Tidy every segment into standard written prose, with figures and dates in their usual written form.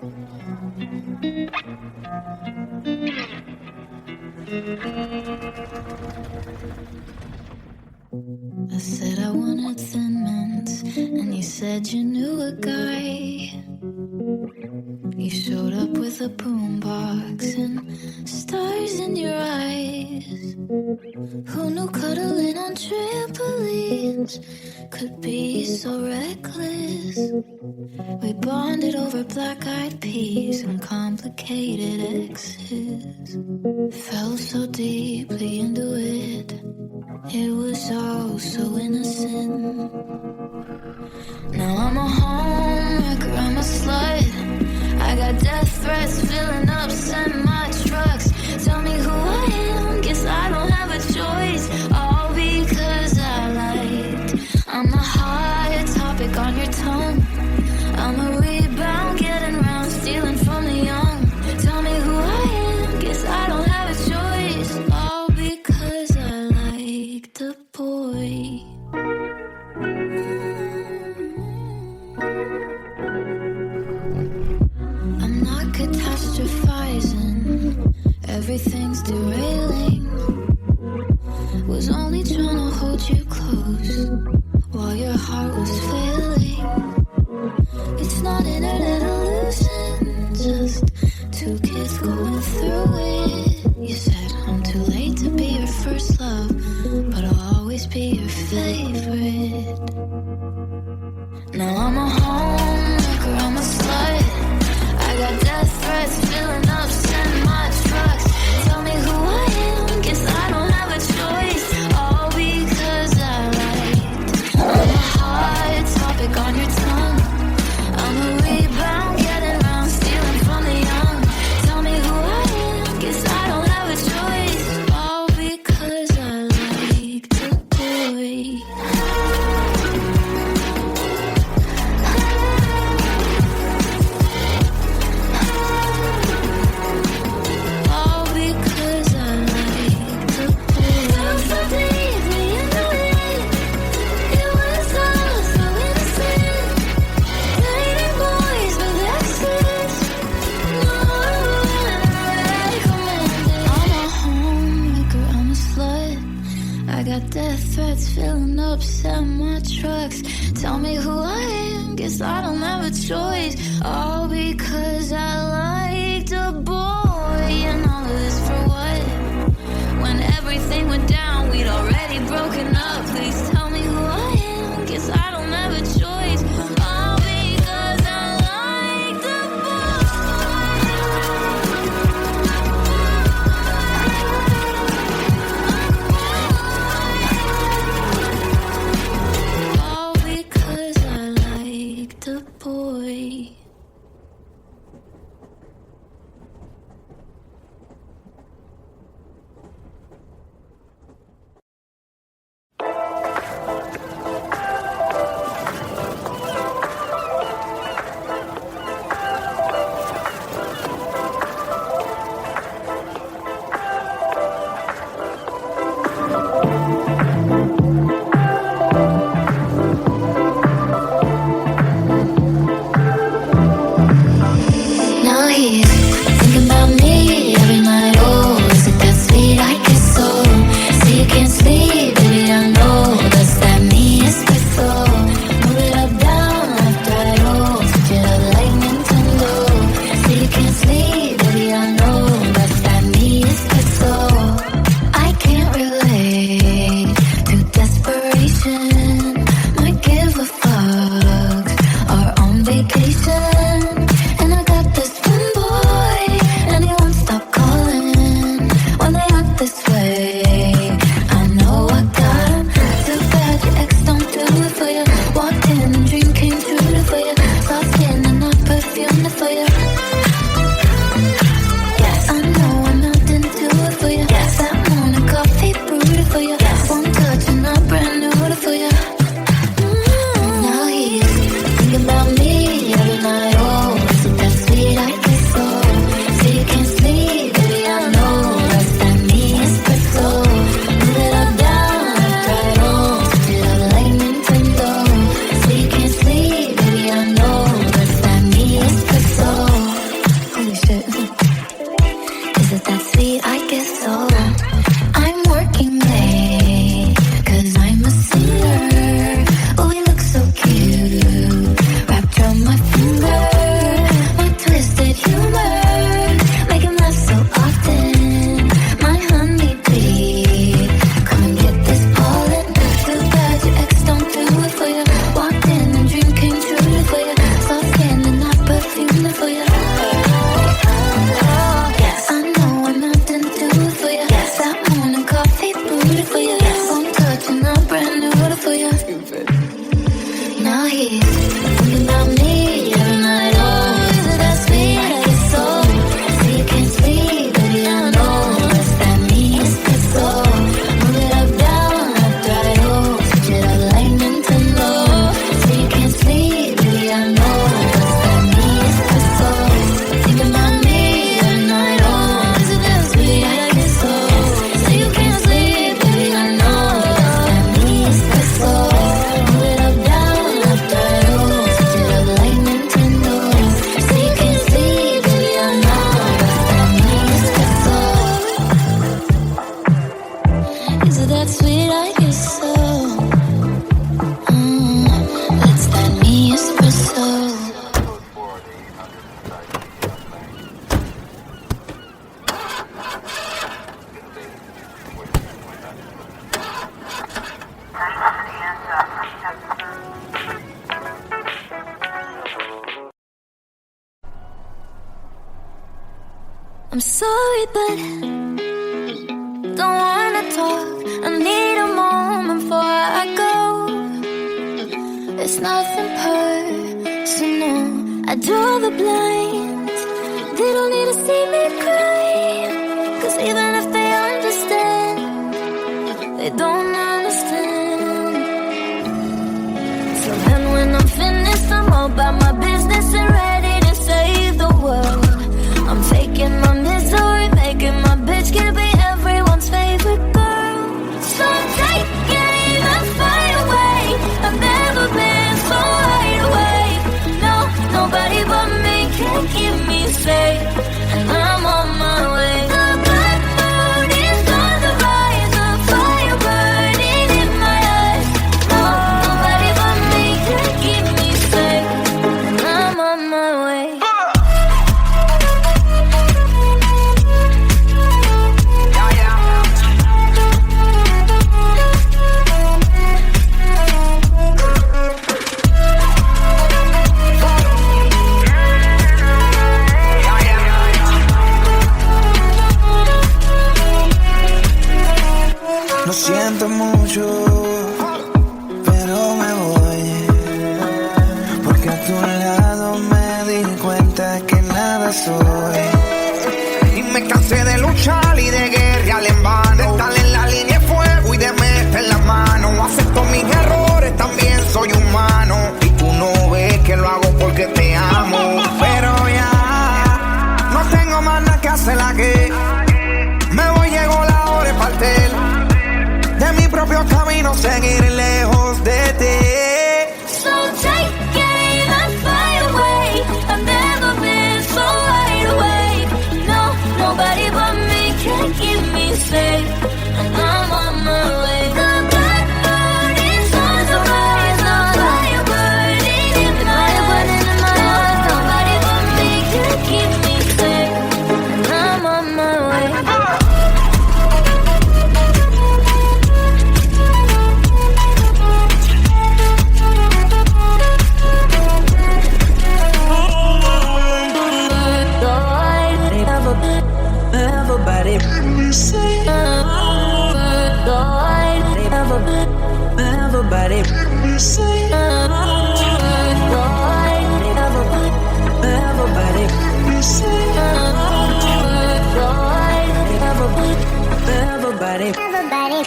I said I wanted Thin Mints, and you said you knew a guy. You showed up with a boombox and stars in your eyes. Who knew cuddling on trampolines could be so reckless? We bonded over black-eyed peas and complicated exes. Fell so deeply into it. It was all so innocent. Now I'm a homewrecker, I'm a slut. I got death threats filling up semi-trucks. Tell me who I am, guess I don't have a choice. All because I liked. I'm a hot topic on your tongue. I'm a rebound, getting around, stealing from the young. Tell me who I am, guess I don't have a choice. All because I liked a boy. I'm not catastrophizing, everything's derailing. Was only trying to hold you close while your heart was failing. It's not internet illusion, just two kids going through it. You said I'm too late to be your first love, but I'll always be your favorite. Now I'm a homewrecker, I'm a slut. I got death threats filling up semi-trucks. Tell me who I am, guess I don't have a choice. All because I liked. I'm a hot topic on your tongue. I'm a rebound, getting around, stealing from the young. Tell me who I am, guess I don't have a choice. All because I liked a boy. All because I liked a boy. Fell so deeply into it. It was all so innocent. Dating boys with exes. No one recommended. I'm a homemaker, I'm a slut. I got death threats filling up semi-trucks. Tell me who I am, guess I don't have a choice. All because I liked a boy. And all of this for what? When everything went down, we'd already broken up. Please tell me who I am, guess I don't have a choice. All because I liked a boy. All because I liked a boy. now here, thinking about me every night. Oh, is it that sweet? I get so. Say you can't sleep, baby, I know. It's that me, it's that soul. Move it up, down, left, right, oh. Switch it up like Nintendo. Say you can't sleep, baby, I know. It's that me, it's that soul. Thinking about me every night. Oh, is it that sweet? I get so. Say you can't sleep, baby, I know. It's that me, it's that soul. Move it up, down, left, right, oh. Switch it up like Nintendo. Say you can't sleep, baby, I know. It's that me, it's that soul. Is it that sweet? I guess so. That's that me espresso. I'm sorry, but don't wanna talk. I need a moment before I go. It's nothing personal. I draw the blinds. They don't need to see me cry. 'Cause even if they understand, they don't understand. So then when I'm finished, I'm all about my business and ready to save the world. I'm faking my misery, making my bitch can be everyone's favorite girl. So take it even far away. I've never been so wide awake. No, nobody but me can keep me safe. And I'm on my way. The black moon is on the rise, a fire burning in my eyes. No, nobody but me can keep me safe. And I'm on my way. Lo siento mucho, pero me voy. Porque a tu lado me di cuenta que nada soy. Y me cansé de luchar y de guerrear en vano. De estar en la línea de fuego y de meter la mano. Acepto mis errores, también soy humano. Y tú no ves que lo hago porque te amo. Pero ya, no tengo más nada que hacer aquí. Me voy, llegó la hora de partir. De mi propio camino, seguir lejos de ti. So take it even far away. I've never been so wide awake. No, nobody but me can keep me safe. And I'm on my way. The black moon is on the rise, a fire burning in my eyes. Nobody but me can keep me safe. And I'm on my way. Everybody, everybody.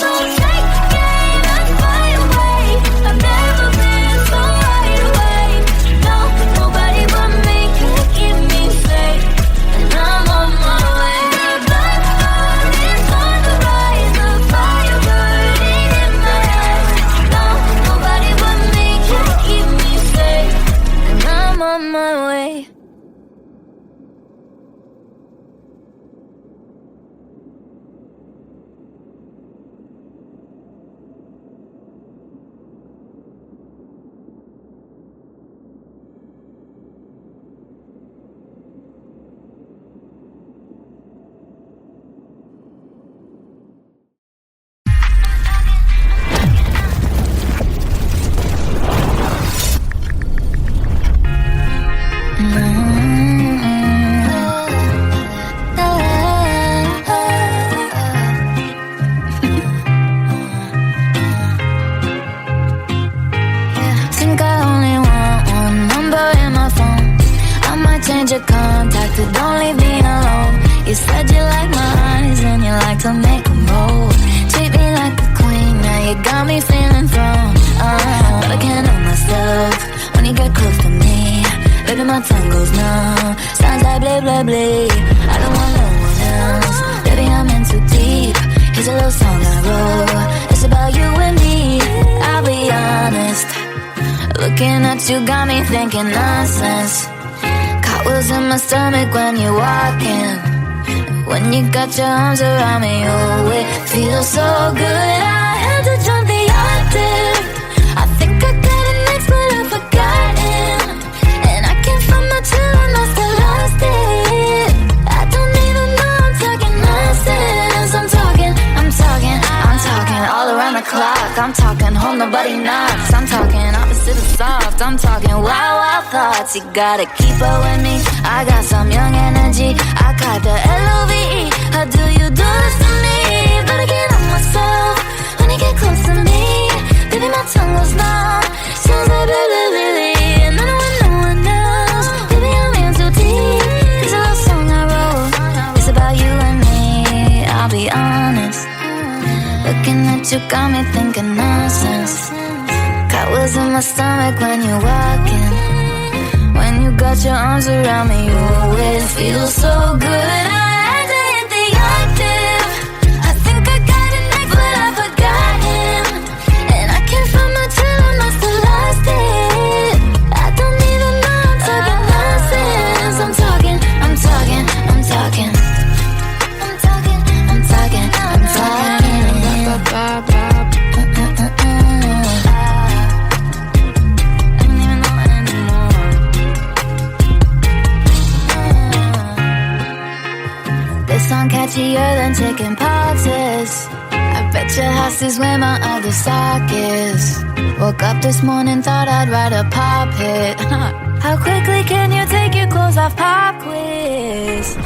So take it even far away. I've never been so wide awake. No, nobody but me can keep me safe. And I'm on my way. The black moon is on the rise, a fire burning in my eyes. No, nobody but me can keep me safe. And I'm on my way. wanted your contact, but don't leave me alone. You said you like my eyes and you like to make them bold. Treat me like a queen, now you got me feeling thrown. But I can't help myself when you get close to me. Baby, my tongue goes numb, sounds like blah, blah, blah. I don't want no one else, baby, I'm in too deep. Here's a little song I wrote, it's about you and me. I'll be honest, looking at you got me thinking nonsense. Cartwheels in my stomach when you're walking. When you got your arms around me, oh, it feels so good. I had to jump the octave. I think I got it next, but I've forgotten. And I can't find my chill, I must have lost it. I don't even know I'm talking nonsense. I'm talking all around the clock. I'm talking home, nobody knocks. I'm talking opposite of soft. I'm talking wild, wild thoughts. You gotta keep up with me, I got some young energy. I got the L-O-V-E. How do you do this to me? But I can't help myself when you get close to me. Baby, my tongue goes numb, sounds like blah, blah, blah. And I don't want no one else. Baby, I'm in too deep. There's a little song I wrote, it's about you and me. I'll be honest, looking at you got me thinking nonsense. Cartwheels in my stomach when you're walking. When you got your arms around me, you always feel so good. I had to hit the octave. I think I got it next, but I've forgotten. And I can't find my chill, I must have lost it. I don't even know I'm talking nonsense. I'm talking catchier than chicken poxes. I bet your house is where my other sock is. Woke up this morning, thought I'd write a pop hit. How quickly can you take your clothes off? Pop quiz.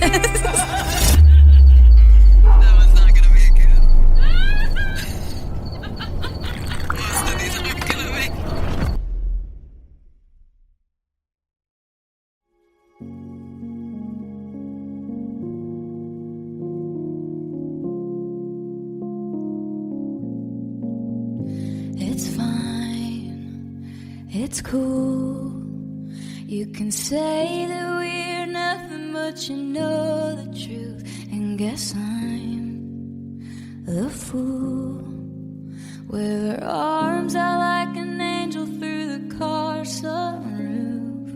It's fine, it's cool. You can say that we're nothing, but you know the truth. And guess I'm the fool. With her arms out like an angel through the car sunroof.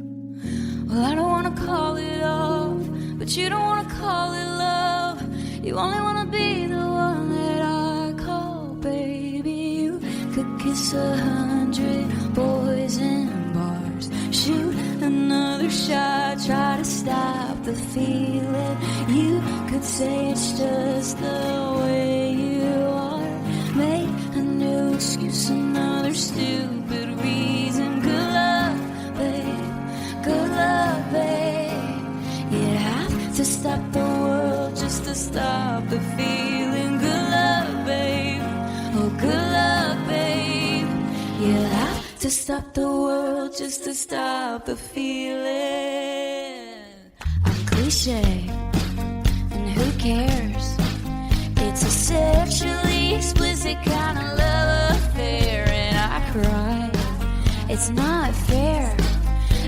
Well, I don't wanna call it off, but you don't wanna call it love. You only wanna be the one that I call baby. You could kiss 100 boys in bars, shoot another shot, try to stop the feeling. You could say it's just the way you are, make a new excuse, another stupid reason. Good luck, babe, good luck, babe. You'd have to stop the world just to stop the feeling. Good luck, babe, oh good luck, babe. You'd have to stop the world just to stop the feeling. I'm cliche, and who cares? It's a sexually explicit kind of love affair, and I cry, it's not fair.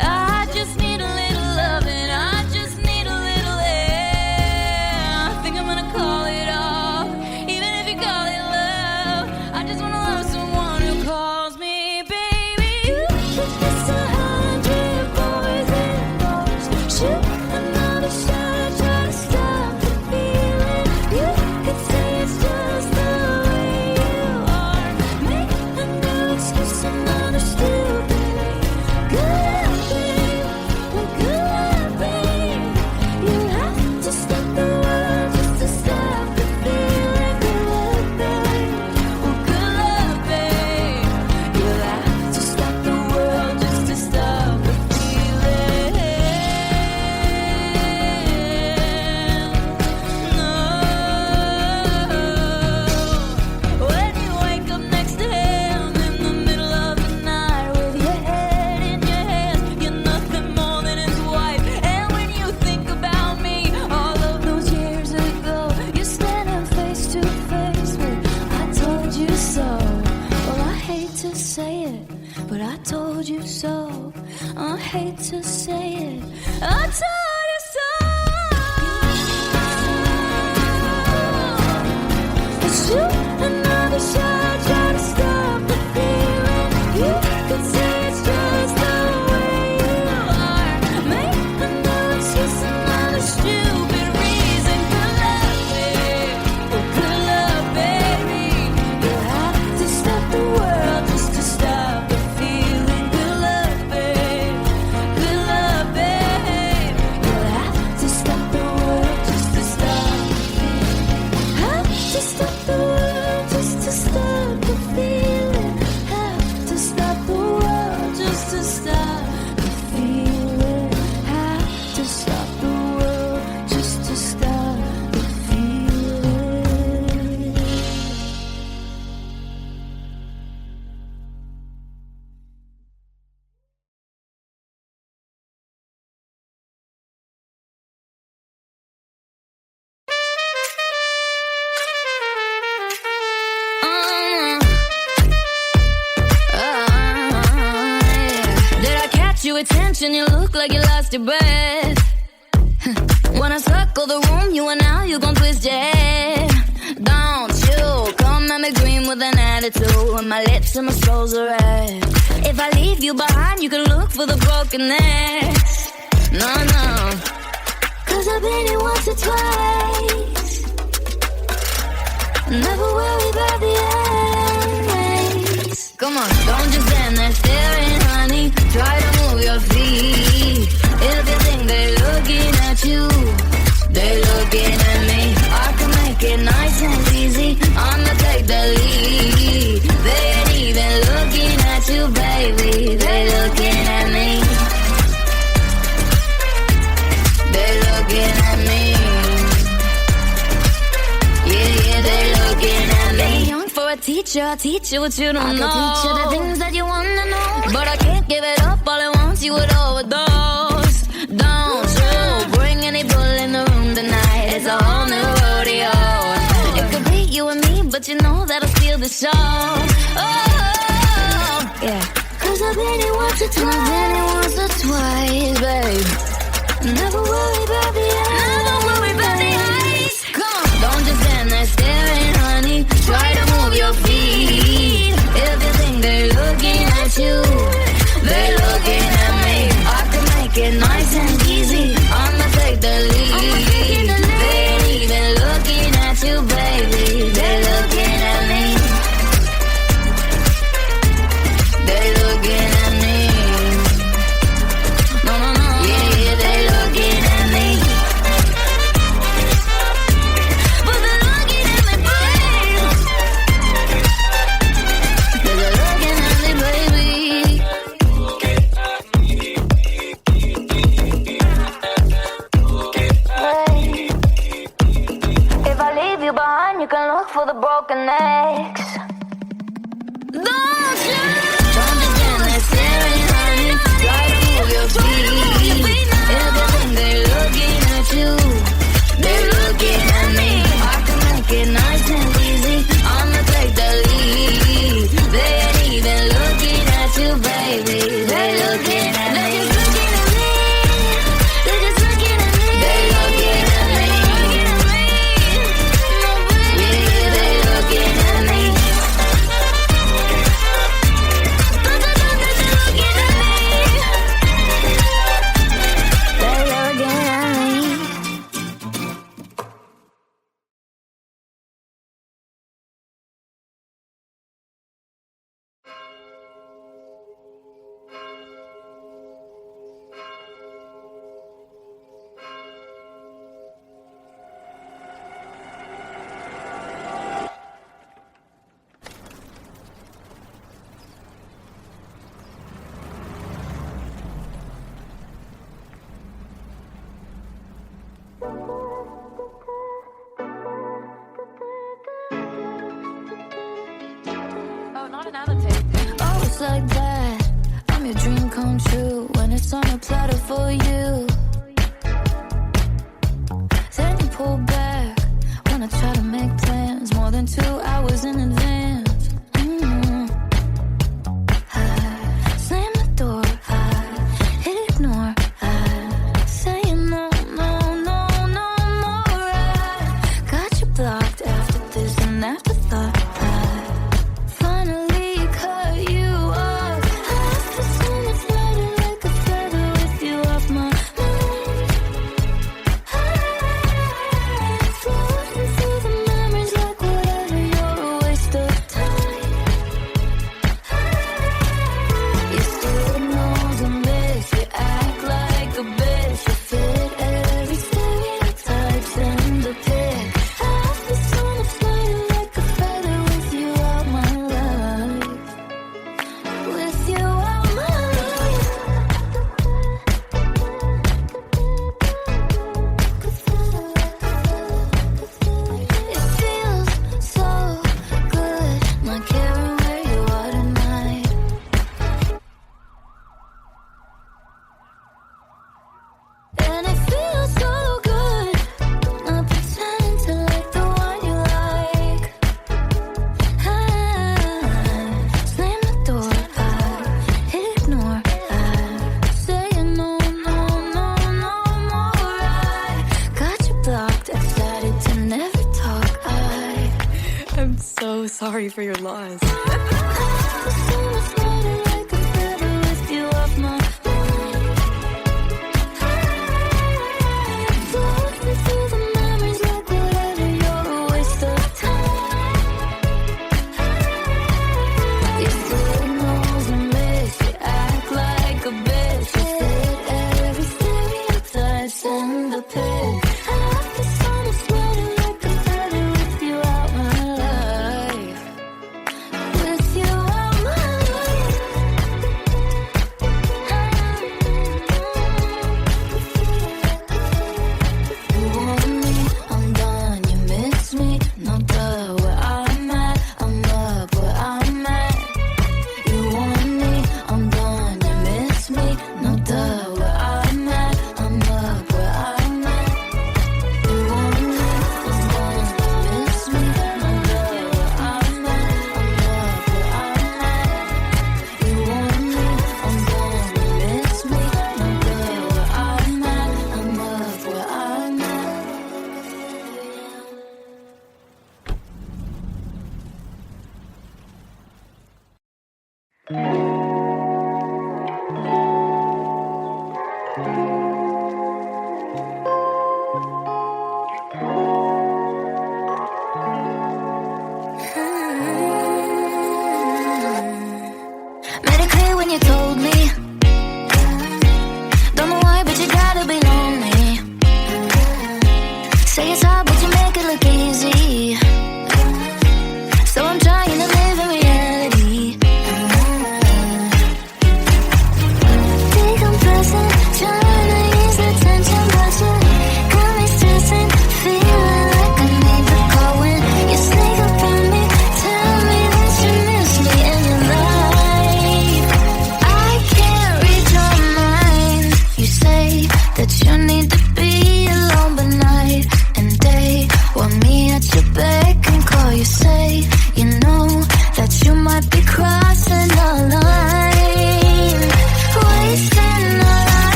I just need a little loving, I just need a little air. I think I'm gonna call it off, even if you call it love. I just wanna love someone who calls me baby. You could kiss 100 boys in bars, shoot another shot, try to stop the feeling. You could say it's just the way you are, make a new excuse, another stupid. told you so. I hate to say it, I told you so. But you another shot, try to stop the feeling. You could say it's just the way you are. Make another excuse, another stupid reason. Good luck, baby. Good luck, baby. You have to stop the world just to stop the feeling. Good luck, babe. Good luck, babe. You have to stop the world just to stop the feeling. Have to stop the world just to stop the feeling. Have to stop the world just to stop the feeling. Have to stop the world just to stop the feeling. Did I catch your attention? You look like you lost your breath. Wanna circle the room, you and now you gon' twist your head. Don't you come at me green with an attitude, with my lips and my soul's are red. If I leave you behind, you can look for the broken necks. No, no, 'cause I've been here once or twice. Never worry about the endings. Come on, don't just stand there staring, honey. Try to move your feet. If you think they're looking at you, they're looking at me. I can make it nice and easy. I'ma take the lead. They ain't even looking at you, baby. They're looking at me. They're looking at me. Yeah, yeah, they're looking at me. Young for a teacher, I teach you what you don't know. I can teach you the things that you wanna know, but I can't give it up all at once. You would overdose. Don't you bring any bull in the room tonight. It's a whole new rodeo. It could be you and me, but you know that'll steal the show. Oh, yeah. 'Cause I've been here once or twice, babe. Never worry about the eyes. Never worry about the eyes. Come on, don't just stand there staring, honey. Try to move your feet. If you think they're looking at you, they're looking at me. I can make it nice and easy. I'ma take the lead. They ain't even looking at you, baby. They're looking at me. They're looking at me. No, no, no. Yeah, yeah, they're looking at me. But they're looking at me, baby. They're looking at me, baby. If I leave you behind, you can look for the broken necks. Don't you? Don't just stand there staring, honey. Try to move your feet. If you think they're looking at you, they're looking at me. I can make it nice and easy. I'ma take the lead. They ain't even looking at you, baby. They're looking at me. They're just looking at me. They're just looking at me. They're looking at me. Yeah, they're looking at me. They're looking at me. sorry for your loss.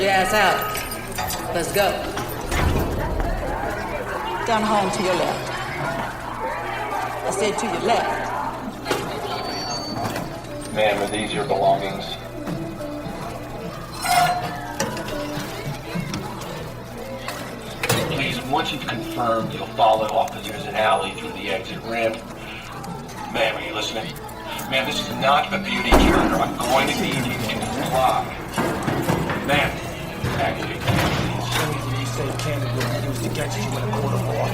your ass out. Let's go. Down home to your left. I said to your left. Ma'am, are these your belongings? Please, once you've confirmed, you'll follow Officers and Alley through the exit ramp. Ma'am, are you listening? Ma'am, this is not a beauty cure. I'm going to need you to comply. Ma'am, actually, please. Say Canada used to get you in a quarter more.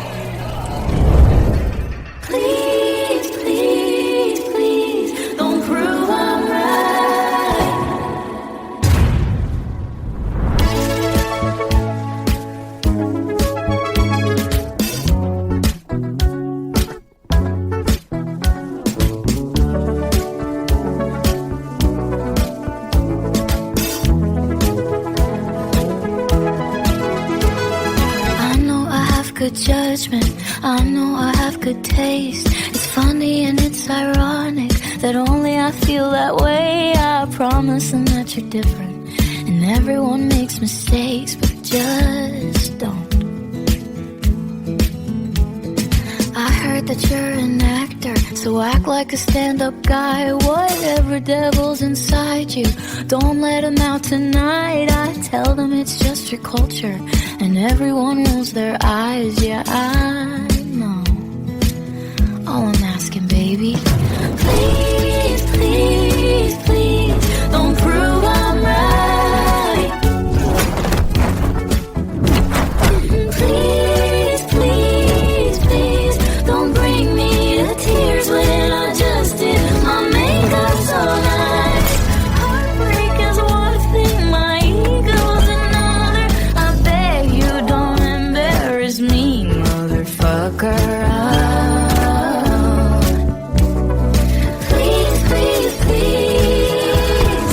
Please, please, please, don't prove I'm right. I know I have good judgment, I know I have good taste. It's funny and it's ironic that only I feel that way. I promise them that you're different, and everyone makes mistakes, but just don't. I heard that you're an actor, so act like a stand-up guy. Whatever devil's inside you, don't let him out tonight. I tell them it's just your culture, and everyone rolls their eyes. Yeah, I know. All I'm asking, baby, please, please, please, don't prove I'm right. Please, please, please, don't bring me to tears when I just did my makeup so nice. Heartbreak is one thing, my ego's another. I beg you don't embarrass me, motherfucker. Please, please, please.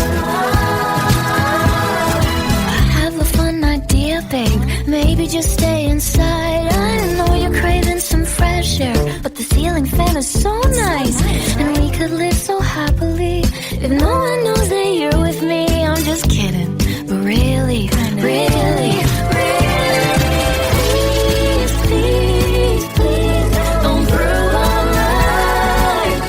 I have a fun idea, babe. Maybe just stay inside. I know you're craving some fresh air, but the ceiling fan is so nice, and we could live so happily if no one knows that you're with me. I'm just kidding, but really, really, please, please, please, don't prove I'm right.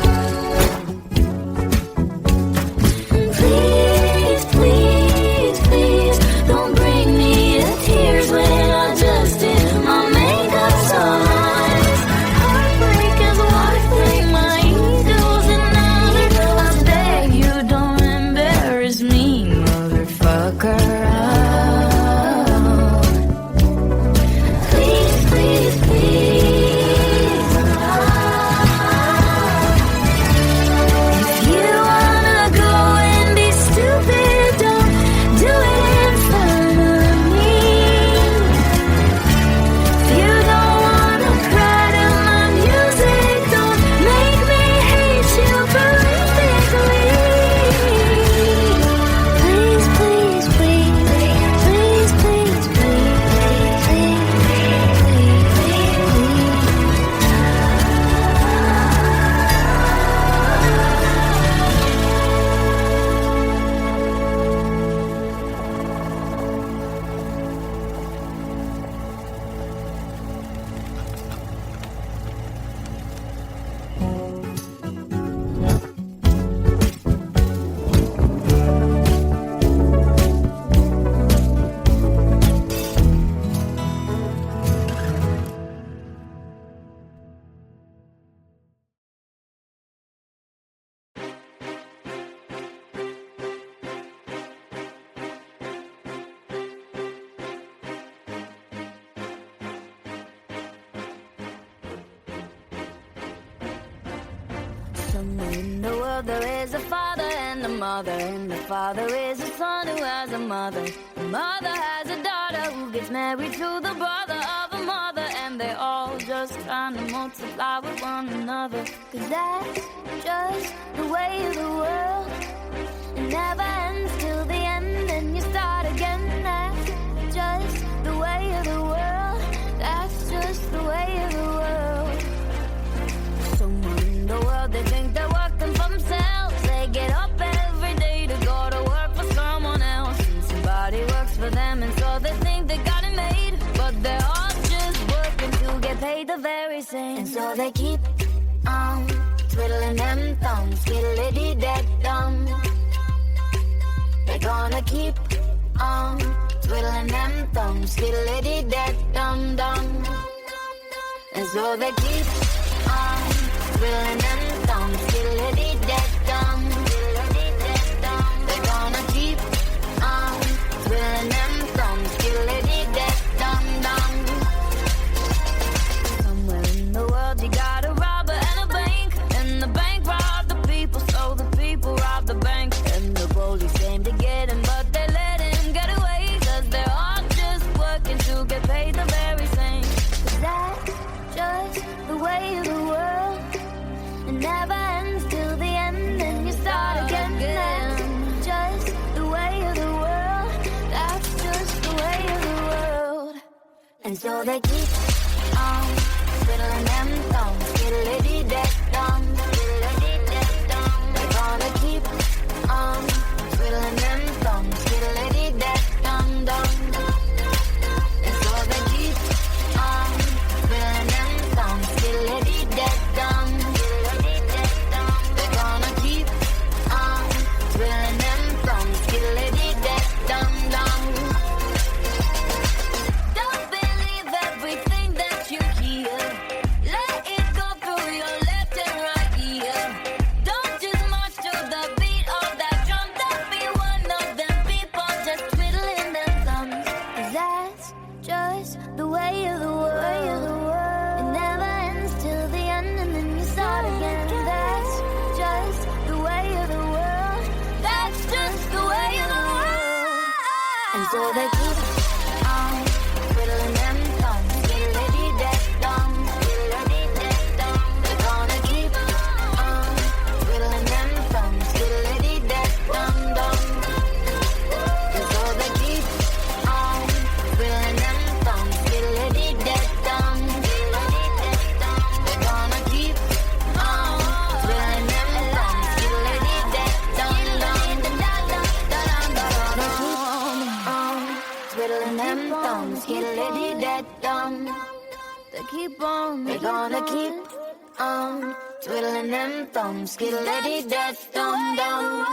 Please, please, please, don't bring me to tears when I just did my makeup so nice. Heartbreak is one thing, my ego's another. I beg you don't embarrass me, motherfucker. Please, please, please. If you wanna go and be stupid, don't do it in front of me. If you don't wanna cry to my music, don't make me hate you perfectly. Please, please, please, please, please, please, please, Somewhere in the world there is a father and a mother, and the father is a son who has a mother. The mother has a daughter who gets married to the brother of a mother, and they all just trying to multiply with one another. 'Cause that's just the way of the world. It never ends till the end, and you start again. That's just the way of the world. That's just the way of the world. Somewhere in the world they think they're working for themselves. They get up every day to go to work for someone else, and somebody works for them. the very same. And so they keep on twiddling them thumbs, skiddly-dee-dead-dum. They're gonna keep on twiddling them thumbs, skiddly-dee-dead-dum-dum. And so they keep on twiddling them thumbs, skiddly-dee-dead-dum. They're gonna keep on twiddling them thumbs, skiddly-dee-dead-dum-dum. Somewhere in the world you got a robber and a bank, and the bank robbed the people, so the people robbed the bank. And the police aim to get him, but they let him get away, 'cause they're all just working to get paid the very same. 'Cause that's just the way of the world. It never ends till the end, and you start again. Just the way of the world. That's just the way of the world. And so they keep on twiddling them thumbs, skiddly-dee-dead-dum. They're gonna keep on twiddling them thumbs, skiddly-dee-dead-dum-dum. And so they keep on twiddling them thumbs, skiddly-dee-dead-dum. They're gonna keep on twiddling them thumbs, skiddly-dee-dead-dum-dum. Don't believe everything that you hear. Let it go through your left and right ear. Don't just march to the beat of that drum. Don't be one of them people just twiddling them thumbs. 'Cause that's just the way of the world. It never ends till the end, and then you start again. That's just the way of the world. That's just the way of the world. And so they keep on twiddling them thumbs, skiddly-dee-dead-dum. They're gonna keep on twiddling them thumbs, skiddly-dee-dead-dum-dum. And so they keep on twiddling them thumbs, skiddly-dee-dead-dum. They're gonna keep on twiddling them thumbs, skiddly-dee-dead-dum-dum. Twiddling them thumbs, skiddly-dee-dead-dum. They keep on, they're gonna keep on twiddling them thumbs, skiddly-dee-dead-dum-dum.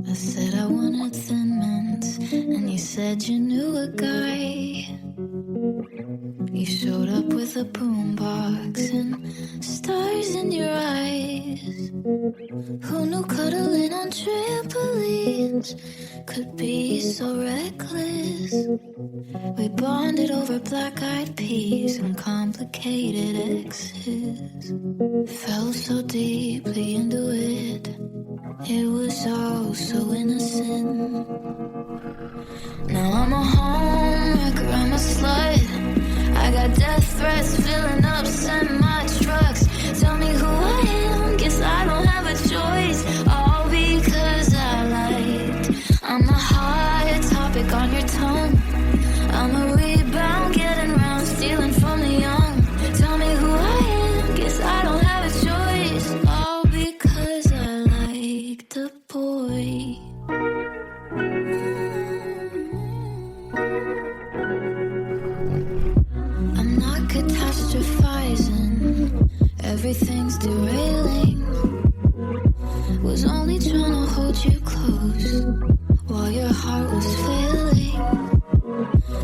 I said I wanted Thin Mints, and you said you knew a guy. You showed up with a boombox and stars in your eyes. Who knew cuddling on trampolines could be so reckless? We bonded over black-eyed peas and complicated exes. Fell so deeply into it. It was all so innocent. Now I'm a homewrecker, I'm a slut. I got death threats filling up semi-trucks. Tell me who I am, guess I don't have a choice. All because I liked. I'm a hot topic on your tongue. I'm a rebound, getting round, stealing from the young. Tell me who I am, guess I don't have a choice. All because I liked a boy. I'm not catastrophizing, everything's derailing. Was only trying to hold you close while your heart was failing.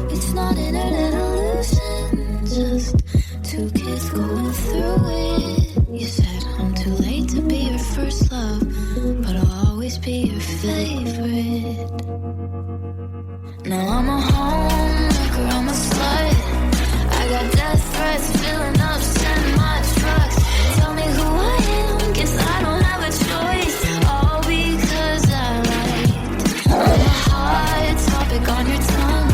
It's not internet illusion, just two kids going through it. You said I'm too late to be your first love, but I'll always be your favorite. Now I'm a homewrecker, I'm a slut. I got death threats filling up semi-trucks. Tell me who I am, guess I don't have a choice. All because I liked. I'm a hot topic on your tongue.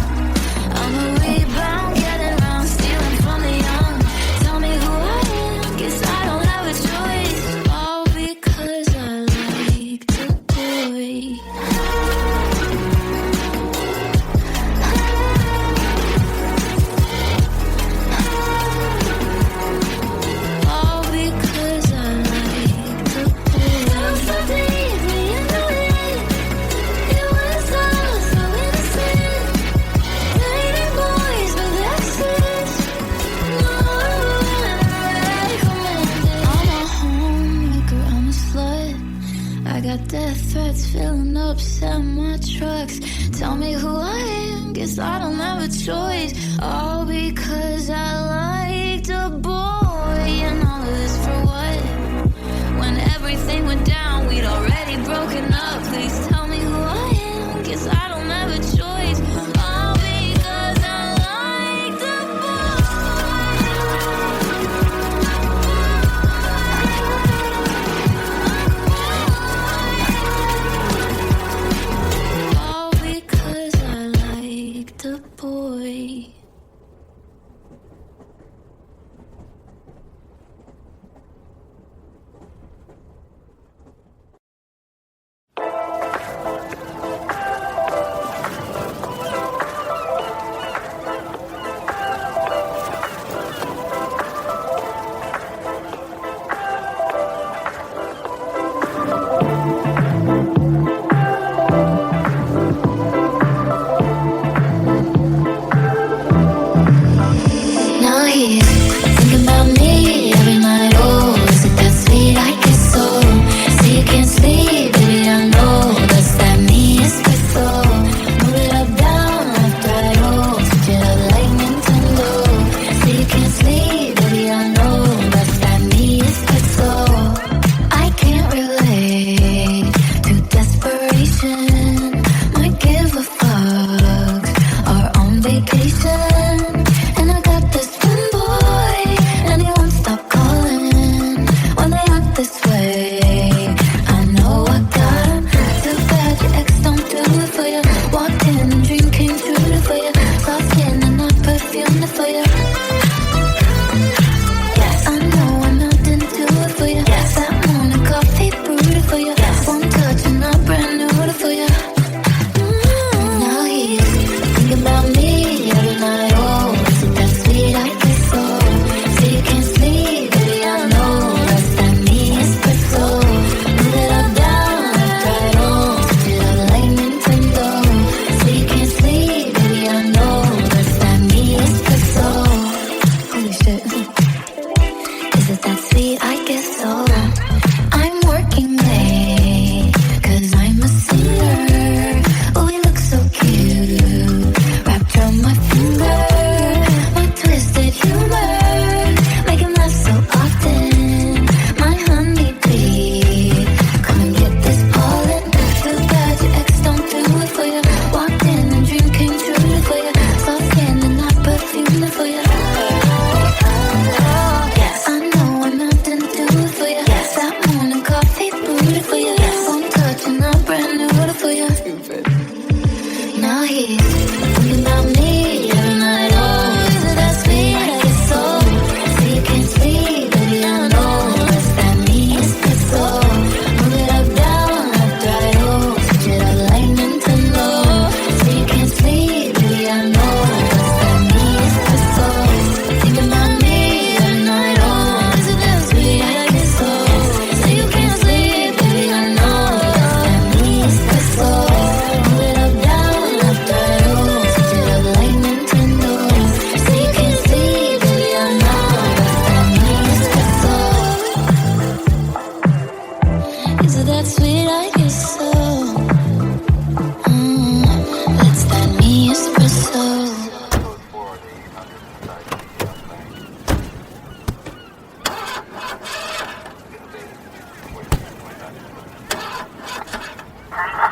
I'm a rebound, getting round, stealing from the young. threats filling up semi-trucks. Tell me who I am, guess I don't have a choice. All because I liked a boy. And all of this for what? When everything went down, we'd already broken up. Please tell me who I am, guess I don't have a choice. All because I liked a boy. All because I liked a boy. Now he's thinking about me every night. Oh, is it that sweet? I guess so. See, you can't sleep, baby, I know. Does that mean it's so? Move it up, down, left, right, oh. Switch it up like Nintendo. See, you can't sleep, baby, I know. Does that mean it's so? I can't relate to desperation. Might give a fuck. Our own vacation. And I got this one boy, and he won't stop calling when they act this way. I know I got him. Too bad your ex don't do it for you. Walked in and dream came true for you. Soft skin and not perfumed for you. Yes, I know I'm not into it for you. Yes, that morning coffee brewed for you. Yes, one touch and I'm brand new for you. Now he's thinking about me every night. Oh, is it that sweet? I guess so. See, you can't sleep, baby, I know. Does that mean it's so? Move it up, down, left, right, oh. Switch it up like Nintendo. See, you can't sleep, baby, I know. Does that mean it's so? Holy shit. Is it that sweet? I guess